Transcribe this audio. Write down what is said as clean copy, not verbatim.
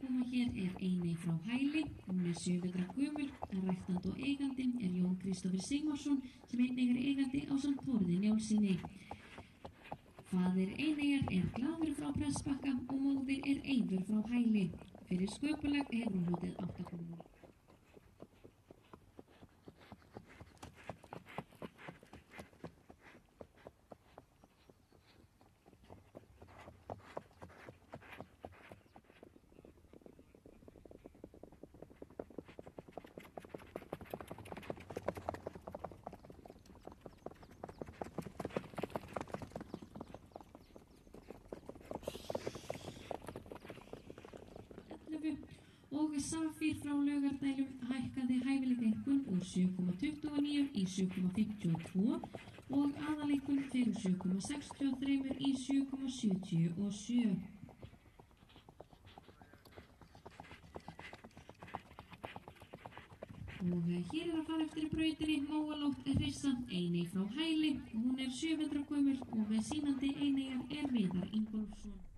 koma hér Einey frá Hæli, hún 7 vetra gömul, ræktandi og eigandi Jón Kristófer Sigmarsson sem einnig eigandi ásamt Þórði Njálssyni. Faðir Eineyjar Glaður frá Prestbakka og móðir Eivör frá Hæli. Fyrir sköpulag hefur hún hlotið 8 krónur. Og Safír frá Laugardælum hækkaði hæfileikaeinkunn úr 7,29 í 7,52 og aðaleinkunn fer úr 7,63 í 7,77. Og hér að fara eftir brautinni Móalótt Hrissa Einey frá Hæli. Hún 7 vetra gömul og sýnandi Eineyjar Viðar Ingólfsson.